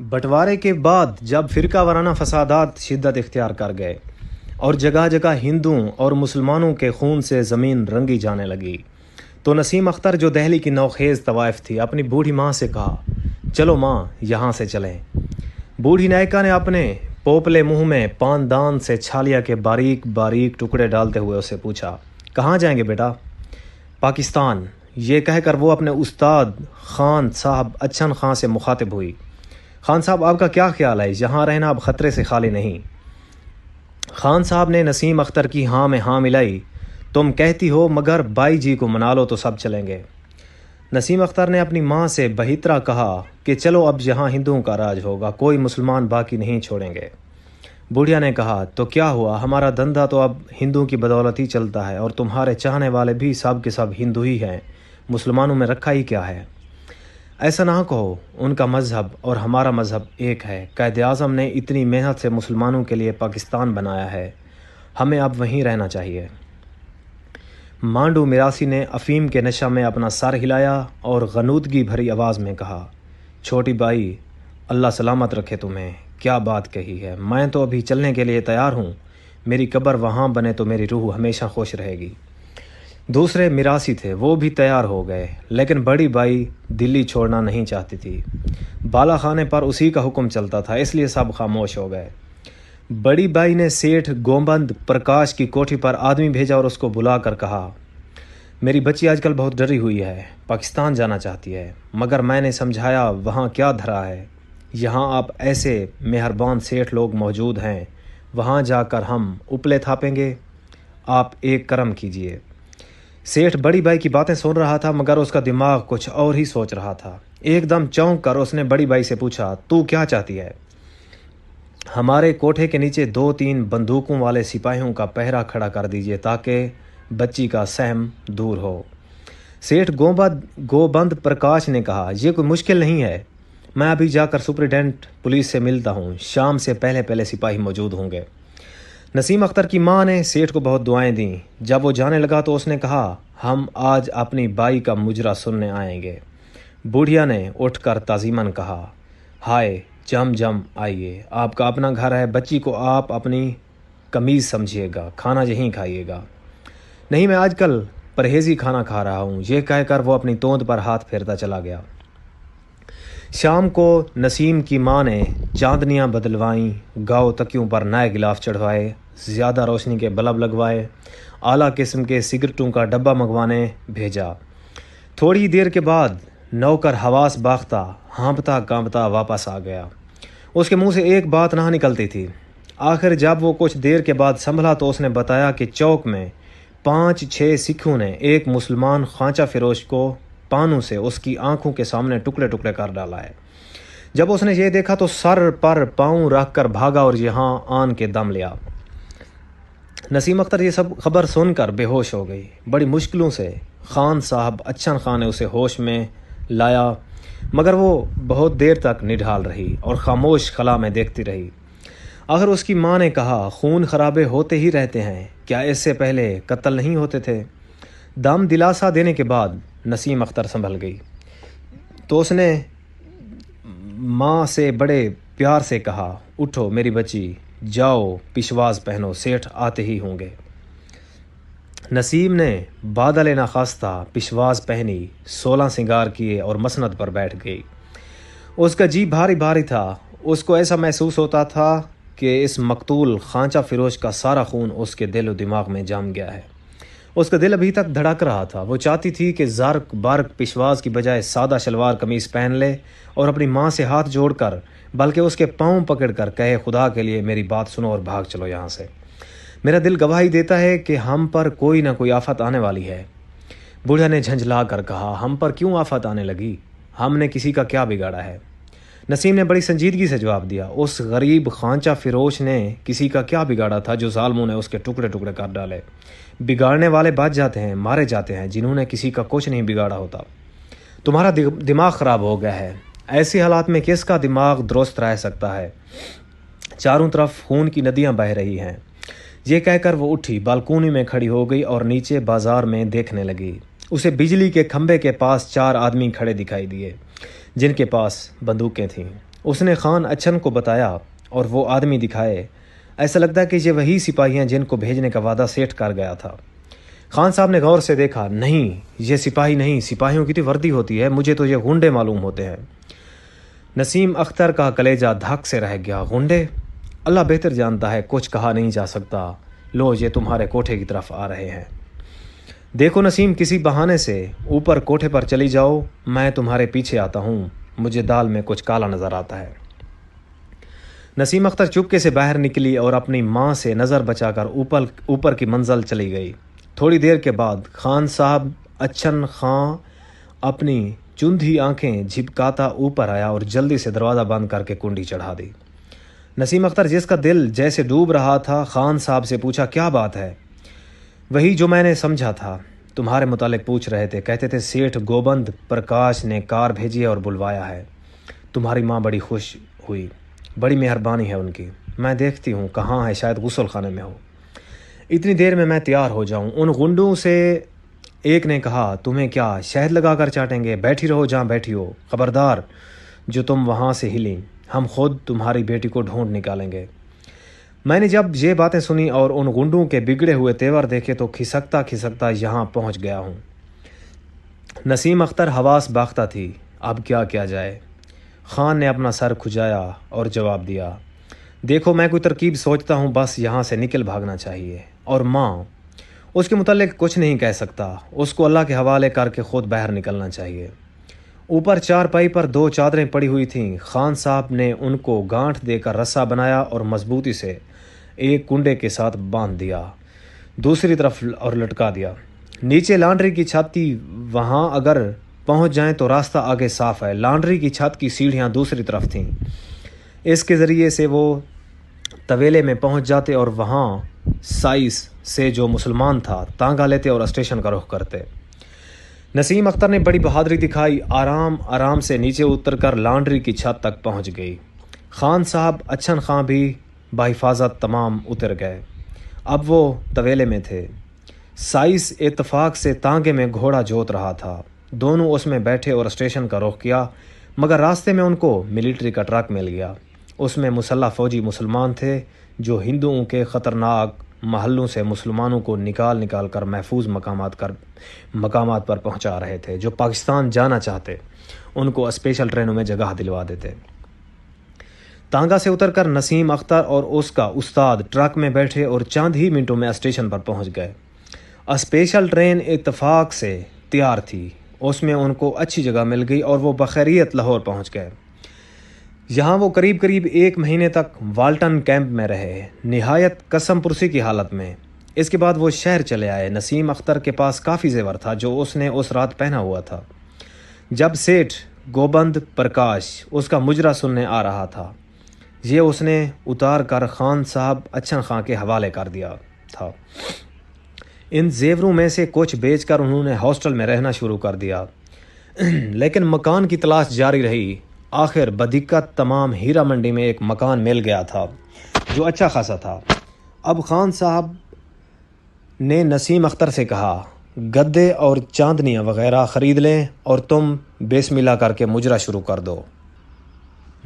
بٹوارے کے بعد جب فرقہ وارانہ فسادات شدت اختیار کر گئے اور جگہ جگہ ہندوؤں اور مسلمانوں کے خون سے زمین رنگی جانے لگی تو نسیم اختر جو دہلی کی نوخیز طوائف تھی اپنی بوڑھی ماں سے کہا، چلو ماں یہاں سے چلیں۔ بوڑھی نائکا نے اپنے پوپلے منہ میں پان دان سے چھالیا کے باریک باریک ٹکڑے ڈالتے ہوئے اسے پوچھا، کہاں جائیں گے بیٹا؟ پاکستان، یہ کہہ کر وہ اپنے استاد خان صاحب اچھن خان سے مخاطب ہوئی۔ خان صاحب آپ کا کیا خیال ہے؟ یہاں رہنا اب خطرے سے خالی نہیں۔ خان صاحب نے نسیم اختر کی ہاں میں ہاں ملائی، تم کہتی ہو مگر بائی جی کو منا لو تو سب چلیں گے۔ نسیم اختر نے اپنی ماں سے بہترا کہا کہ چلو اب یہاں ہندوؤں کا راج ہوگا، کوئی مسلمان باقی نہیں چھوڑیں گے۔ بوڑھیا نے کہا، تو کیا ہوا، ہمارا دھندا تو اب ہندوؤں کی بدولت ہی چلتا ہے اور تمہارے چاہنے والے بھی سب کے سب ہندو ہی ہیں، مسلمانوں میں رکھا ہی کیا ہے؟ ایسا نہ کہو، ان کا مذہب اور ہمارا مذہب ایک ہے۔ قائد اعظم نے اتنی محنت سے مسلمانوں کے لیے پاکستان بنایا ہے، ہمیں اب وہیں رہنا چاہیے۔ مانڈو میراسی نے افیم کے نشہ میں اپنا سر ہلایا اور غنودگی بھری آواز میں کہا، چھوٹی بائی، اللہ سلامت رکھے تمہیں، کیا بات کہی ہے، میں تو ابھی چلنے کے لیے تیار ہوں، میری قبر وہاں بنے تو میری روح ہمیشہ خوش رہے گی۔ دوسرے میراسی تھے، وہ بھی تیار ہو گئے، لیکن بڑی بائی دلی چھوڑنا نہیں چاہتی تھی۔ بالا خانے پر اسی کا حکم چلتا تھا، اس لیے سب خاموش ہو گئے۔ بڑی بائی نے سیٹھ گوبند پرکاش کی کوٹھی پر آدمی بھیجا اور اس کو بلا کر کہا، میری بچی آج کل بہت ڈری ہوئی ہے، پاکستان جانا چاہتی ہے، مگر میں نے سمجھایا وہاں کیا دھرا ہے، یہاں آپ ایسے مہربان سیٹھ لوگ موجود ہیں، وہاں جا کر ہم اپلے تھاپیں گے، آپ ایک کرم کیجئے۔ سیٹھ بڑی بائی کی باتیں سن رہا تھا مگر اس کا دماغ کچھ اور ہی سوچ رہا تھا۔ ایک دم چونک کر اس نے بڑی بائی سے پوچھا، تو کیا چاہتی ہے؟ ہمارے کوٹھے کے نیچے 2-3 بندوقوں والے سپاہیوں کا پہرا کھڑا کر دیجئے تاکہ بچی کا سہم دور ہو۔ سیٹھ گوبند پرکاش نے کہا، یہ کوئی مشکل نہیں ہے، میں ابھی جا کر سپرنٹینڈنٹ پولیس سے ملتا ہوں، شام سے پہلے سپاہی موجود ہوں گے۔ نسیم اختر کی ماں نے سیٹھ کو بہت دعائیں دیں۔ جب وہ جانے لگا تو اس نے کہا، ہم آج اپنی بائی کا مجرا سننے آئیں گے۔ بوڑھیا نے اٹھ کر تعظیماً کہا، ہائے جم آئیے، آپ کا اپنا گھر ہے، بچی کو آپ اپنی قمیض سمجھیے گا، کھانا یہیں کھائیے گا۔ نہیں، میں آج کل پرہیزی کھانا کھا رہا ہوں، یہ کہہ کر وہ اپنی توند پر ہاتھ پھیرتا چلا گیا۔ شام کو نسیم کی ماں نے چاندنیاں بدلوائیں، گاؤ تکیوں پر نئے غلاف چڑھوائے، زیادہ روشنی کے بلب لگوائے، اعلیٰ قسم کے سگریٹوں کا ڈبہ منگوانے بھیجا۔ تھوڑی دیر کے بعد نوکر حواس باختہ ہانپتا کانپتا واپس آ گیا۔ اس کے منہ سے ایک بات نہ نکلتی تھی۔ آخر جب وہ کچھ دیر کے بعد سنبھلا تو اس نے بتایا کہ چوک میں 5-6 سکھوں نے ایک مسلمان خانچہ فروش کو پانوں سے اس کی آنکھوں کے سامنے ٹکڑے ٹکڑے کر ڈالا ہے۔ جب اس نے یہ دیکھا تو سر پر پاؤں رکھ کر بھاگا اور یہاں آن کے دم لیا۔ نسیم اختر یہ سب خبر سن کر بے ہوش ہو گئی۔ بڑی مشکلوں سے خان صاحب اچھن خان نے اسے ہوش میں لایا مگر وہ بہت دیر تک نڈھال رہی اور خاموش خلا میں دیکھتی رہی۔ آخر اس کی ماں نے کہا، خون خرابے ہوتے ہی رہتے ہیں، کیا اس سے پہلے قتل نہیں ہوتے تھے؟ دم دلاسا دینے کے بعد نسیم اختر سنبھل گئی تو اس نے ماں سے بڑے پیار سے کہا، اٹھو میری بچی، جاؤ پشواز پہنو، سیٹھ آتے ہی ہوں گے۔ نسیم نے بادل ناخواستہ پشواز پہنی، 16 سنگار کیے اور مسند پر بیٹھ گئی۔ اس کا جی بھاری بھاری تھا، اس کو ایسا محسوس ہوتا تھا کہ اس مقتول خانچہ فروش کا سارا خون اس کے دل و دماغ میں جم گیا ہے۔ اس کا دل ابھی تک دھڑک رہا تھا، وہ چاہتی تھی کہ زرق برق پشواز کی بجائے سادہ شلوار قمیض پہن لے اور اپنی ماں سے ہاتھ جوڑ کر بلکہ اس کے پاؤں پکڑ کر کہے، خدا کے لیے میری بات سنو اور بھاگ چلو یہاں سے، میرا دل گواہی دیتا ہے کہ ہم پر کوئی نہ کوئی آفت آنے والی ہے۔ بوڑھا نے جھنجھلا کر کہا، ہم پر کیوں آفت آنے لگی؟ ہم نے کسی کا کیا بگاڑا ہے؟ نسیم نے بڑی سنجیدگی سے جواب دیا، اس غریب خانچہ فروش نے کسی کا کیا بگاڑا تھا جو ظالموں نے اس کے ٹکڑے ٹکڑے کر ڈالے؟ بگاڑنے والے بچ جاتے ہیں، مارے جاتے ہیں، جنہوں نے کسی کا کچھ نہیں بگاڑا ہوتا۔ تمہارا دماغ خراب ہو گیا ہے، ایسے حالات میں کس کا دماغ درست رہ سکتا ہے؟ چاروں طرف خون کی ندیاں بہہ رہی ہیں۔ یہ کہہ کر وہ اٹھی، بالکونی میں کھڑی ہو گئی اور نیچے بازار میں دیکھنے لگی۔ اسے بجلی کے کھمبے کے پاس 4 آدمی کھڑے دکھائی دیے جن کے پاس بندوقیں تھیں۔ اس نے خان اچھن کو بتایا اور وہ آدمی دکھائے۔ ایسا لگتا ہے کہ یہ وہی سپاہی ہیں جن کو بھیجنے کا وعدہ سیٹھ کر گیا تھا۔ خان صاحب نے غور سے دیکھا، نہیں یہ سپاہی نہیں، سپاہیوں کی تو وردی ہوتی ہے، مجھے تو یہ غنڈے معلوم ہوتے ہیں۔ نسیم اختر کا کلیجہ دھک سے رہ گیا۔ غنڈے؟ اللہ بہتر جانتا ہے، کچھ کہا نہیں جا سکتا۔ لو یہ تمہارے کوٹھے کی طرف آ رہے ہیں۔ دیکھو نسیم، کسی بہانے سے اوپر کوٹھے پر چلی جاؤ، میں تمہارے پیچھے آتا ہوں، مجھے دال میں کچھ کالا نظر آتا ہے۔ نسیم اختر چپکے سے باہر نکلی اور اپنی ماں سے نظر بچا کر اوپر کی منزل چلی گئی۔ تھوڑی دیر کے بعد خان صاحب اچھن خان اپنی چندھی آنکھیں جھپکاتا اوپر آیا اور جلدی سے دروازہ بند کر کے کنڈی چڑھا دی۔ نسیم اختر، جس کا دل جیسے ڈوب رہا تھا، خان صاحب سے پوچھا، کیا بات ہے؟ وہی جو میں نے سمجھا تھا، تمہارے متعلق پوچھ رہے تھے، کہتے تھے سیٹھ گوبند پرکاش نے کار بھیجی ہے اور بلوایا ہے۔ تمہاری ماں بڑی خوش ہوئی، بڑی مہربانی ہے ان کی۔ میں دیکھتی ہوں کہاں ہے، شاید غسل خانے میں ہو۔ اتنی دیر میں تیار ہو جاؤں؟ ان غنڈوں سے ایک نے کہا، تمہیں کیا شہد لگا کر چاٹیں گے؟ بیٹھی رہو جہاں بیٹھی ہو، خبردار جو تم وہاں سے ہلیں، ہم خود تمہاری بیٹی کو ڈھونڈ نکالیں گے۔ میں نے جب یہ باتیں سنی اور ان غنڈوں کے بگڑے ہوئے تیور دیکھے تو کھسکتا کھسکتا یہاں پہنچ گیا ہوں۔ نسیم اختر حواس باختہ تھی، اب کیا کیا جائے؟ خان نے اپنا سر کھجایا اور جواب دیا، دیکھو میں کوئی ترکیب سوچتا ہوں، بس یہاں سے نکل بھاگنا چاہیے۔ اور ماں، اس کے متعلق کچھ نہیں کہہ سکتا، اس کو اللہ کے حوالے کر کے خود باہر نکلنا چاہیے۔ اوپر چارپائی پر 2 چادریں پڑی ہوئی تھیں، خان صاحب نے ان کو گانٹھ دے کر رسا بنایا اور مضبوطی سے ایک کنڈے کے ساتھ باندھ دیا، دوسری طرف اور لٹکا دیا۔ نیچے لانڈری کی چھت تھی، وہاں اگر پہنچ جائیں تو راستہ آگے صاف ہے۔ لانڈری کی چھت کی سیڑھیاں دوسری طرف تھیں، اس کے ذریعے سے وہ طویلے میں پہنچ جاتے اور وہاں سائس سے جو مسلمان تھا تانگا لیتے اور اسٹیشن کا رخ کرتے۔ نسیم اختر نے بڑی بہادری دکھائی، آرام آرام سے نیچے اتر کر لانڈری کی چھت تک پہنچ گئی۔ خان صاحب اچھن خان بھی بحفاظت تمام اتر گئے۔ اب وہ طویلے میں تھے۔ سائس اتفاق سے تانگے میں گھوڑا جوت رہا تھا، دونوں اس میں بیٹھے اور اسٹیشن کا رخ کیا، مگر راستے میں ان کو ملٹری کا ٹرک مل گیا۔ اس میں مسلح فوجی مسلمان تھے جو ہندوؤں کے خطرناک محلوں سے مسلمانوں کو نکال کر محفوظ مقامات پر پہنچا رہے تھے۔ جو پاکستان جانا چاہتے ان کو اسپیشل ٹرینوں میں جگہ دلوا دیتے۔ تانگا سے اتر کر نسیم اختر اور اس کا استاد ٹرک میں بیٹھے اور چند ہی منٹوں میں اسٹیشن پر پہنچ گئے۔ اسپیشل ٹرین اتفاق سے تیار تھی، اس میں ان کو اچھی جگہ مل گئی اور وہ بخیریت لاہور پہنچ گئے۔ یہاں وہ قریب 1 مہینے تک والٹن کیمپ میں رہے، نہایت قسم پرسی کی حالت میں۔ اس کے بعد وہ شہر چلے آئے۔ نسیم اختر کے پاس کافی زیور تھا جو اس نے اس رات پہنا ہوا تھا جب سیٹھ گوبند پرکاش اس کا مجرا سننے آ رہا تھا۔ یہ اس نے اتار کر خان صاحب اچھن خان کے حوالے کر دیا تھا۔ ان زیوروں میں سے کچھ بیچ کر انہوں نے ہاسٹل میں رہنا شروع کر دیا، لیکن مکان کی تلاش جاری رہی۔ آخر بدقت تمام ہیرا منڈی میں ایک مکان مل گیا تھا جو اچھا خاصا تھا۔ اب خان صاحب نے نسیم اختر سے کہا، گدے اور چاندنیاں وغیرہ خرید لیں اور تم بسم اللہ کر کے مجرا شروع کر دو۔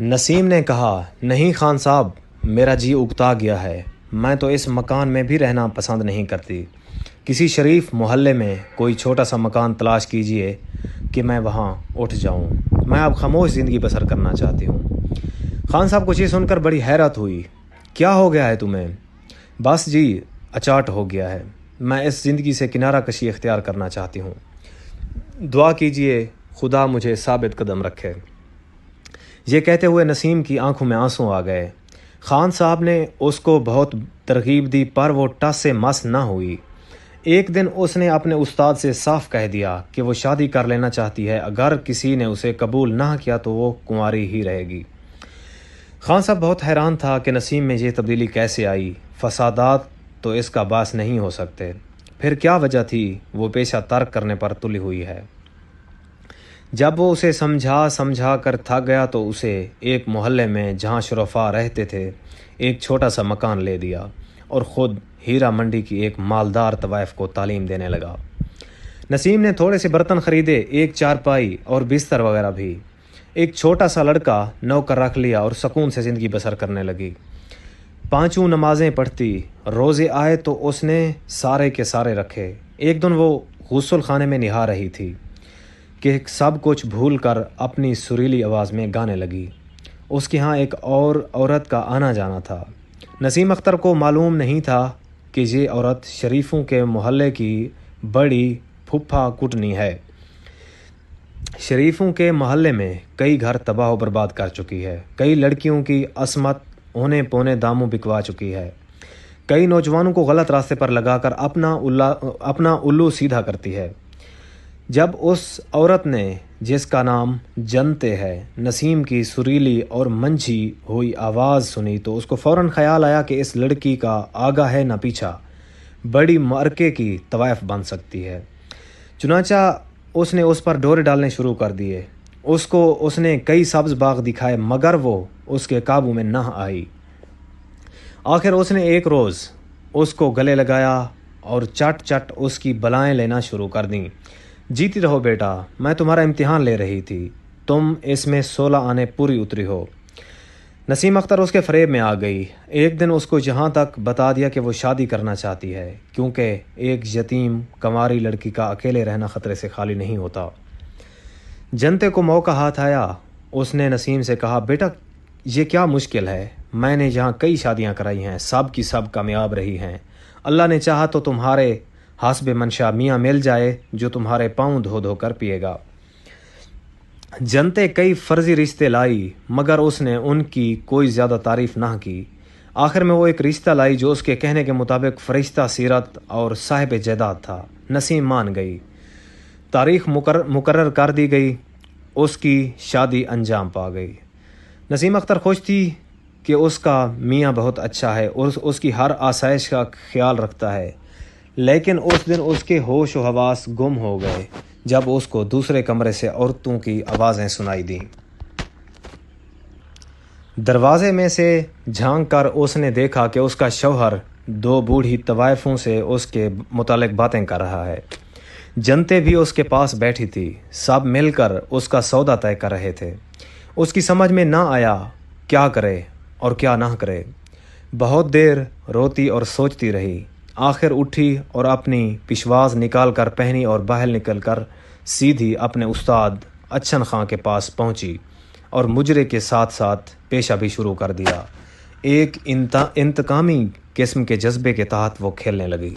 نسیم نے کہا، نہیں خان صاحب، میرا جی اگتا گیا ہے، میں تو اس مکان میں بھی رہنا پسند نہیں کرتی۔ کسی شریف محلے میں کوئی چھوٹا سا مکان تلاش کیجئے کہ میں وہاں اٹھ جاؤں، میں اب خاموش زندگی بسر کرنا چاہتی ہوں۔ خان صاحب کو یہ سن کر بڑی حیرت ہوئی، کیا ہو گیا ہے تمہیں؟ بس جی، اچاٹ ہو گیا ہے، میں اس زندگی سے کنارہ کشی اختیار کرنا چاہتی ہوں، دعا کیجئے خدا مجھے ثابت قدم رکھے۔ یہ کہتے ہوئے نسیم کی آنکھوں میں آنسو آ گئے۔ خان صاحب نے اس کو بہت ترغیب دی پر وہ ٹس سے مس نہ ہوئی۔ ایک دن اس نے اپنے استاد سے صاف کہہ دیا کہ وہ شادی کر لینا چاہتی ہے، اگر کسی نے اسے قبول نہ کیا تو وہ کنواری ہی رہے گی۔ خان صاحب بہت حیران تھا کہ نسیم میں یہ تبدیلی کیسے آئی، فسادات تو اس کا باعث نہیں ہو سکتے، پھر کیا وجہ تھی وہ پیشہ ترک کرنے پر تلی ہوئی ہے۔ جب وہ اسے سمجھا کر تھک گیا تو اسے ایک محلے میں جہاں شرفاء رہتے تھے ایک چھوٹا سا مکان لے دیا اور خود ہیرا منڈی کی ایک مالدار طوائف کو تعلیم دینے لگا۔ نسیم نے تھوڑے سے برتن خریدے، ایک چارپائی اور بستر وغیرہ بھی۔ ایک چھوٹا سا لڑکا نوکر رکھ لیا اور سکون سے زندگی بسر کرنے لگی۔ 5 نمازیں پڑھتی، روزے آئے تو اس نے سارے کے سارے رکھے۔ ایک دن وہ غسل خانے میں نہا رہی تھی کہ سب کچھ بھول کر اپنی سریلی آواز میں گانے لگی۔ اس کے ہاں ایک اور عورت کا آنا جانا تھا۔ نسیم اختر کو معلوم نہیں تھا کہ یہ عورت شریفوں کے محلے کی بڑی پھپھا کٹنی ہے۔ شریفوں کے محلے میں کئی گھر تباہ و برباد کر چکی ہے، کئی لڑکیوں کی عصمت اونے پونے داموں بکوا چکی ہے، کئی نوجوانوں کو غلط راستے پر لگا کر اپنا الو سیدھا کرتی ہے۔ جب اس عورت نے، جس کا نام جنتے ہے، نسیم کی سریلی اور منجھی ہوئی آواز سنی تو اس کو فوراً خیال آیا کہ اس لڑکی کا آگا ہے نہ پیچھا، بڑی معرکے کی طوائف بن سکتی ہے۔ چنانچہ اس نے اس پر ڈورے ڈالنے شروع کر دیے۔ اس نے کئی سبز باغ دکھائے مگر وہ اس کے قابو میں نہ آئی۔ آخر اس نے ایک روز اس کو گلے لگایا اور چٹ چٹ اس کی بلائیں لینا شروع کر دیں۔ جیتی رہو بیٹا، میں تمہارا امتحان لے رہی تھی، تم اس میں 16 آنے پوری اتری ہو۔ نسیم اختر اس کے فریب میں آ گئی۔ ایک دن اس کو یہاں تک بتا دیا کہ وہ شادی کرنا چاہتی ہے، کیونکہ ایک یتیم کنواری لڑکی کا اکیلے رہنا خطرے سے خالی نہیں ہوتا۔ جنتے کو موقع ہاتھ آیا۔ اس نے نسیم سے کہا، بیٹا یہ کیا مشکل ہے، میں نے یہاں کئی شادیاں کرائی ہیں، سب کی سب کامیاب رہی ہیں۔ اللہ نے چاہا تو تمہارے حسب منشا میاں مل جائے جو تمہارے پاؤں دھو دھو کر پیے گا۔ جنتے کئی فرضی رشتے لائی مگر اس نے ان کی کوئی زیادہ تعریف نہ کی۔ آخر میں وہ ایک رشتہ لائی جو اس کے کہنے کے مطابق فرشتہ سیرت اور صاحب جائیداد تھا۔ نسیم مان گئی۔ تاریخ مقرر کر دی گئی۔ اس کی شادی انجام پا گئی۔ نسیم اختر خوش تھی کہ اس کا میاں بہت اچھا ہے اور اس کی ہر آسائش کا خیال رکھتا ہے، لیکن اس دن اس کے ہوش و حواس گم ہو گئے جب اس کو دوسرے کمرے سے عورتوں کی آوازیں سنائی دیں۔ دروازے میں سے جھانک کر اس نے دیکھا کہ اس کا شوہر 2 بوڑھی طوائفوں سے اس کے متعلق باتیں کر رہا ہے۔ جنتے بھی اس کے پاس بیٹھی تھی، سب مل کر اس کا سودا طے کر رہے تھے۔ اس کی سمجھ میں نہ آیا کیا کرے اور کیا نہ کرے۔ بہت دیر روتی اور سوچتی رہی۔ آخر اٹھی اور اپنی پشواز نکال کر پہنی اور باہر نکل کر سیدھی اپنے استاد اچھن خاں کے پاس پہنچی اور مجرے کے ساتھ ساتھ پیشہ بھی شروع کر دیا۔ ایک انتقامی قسم کے جذبے کے تحت وہ کھیلنے لگی۔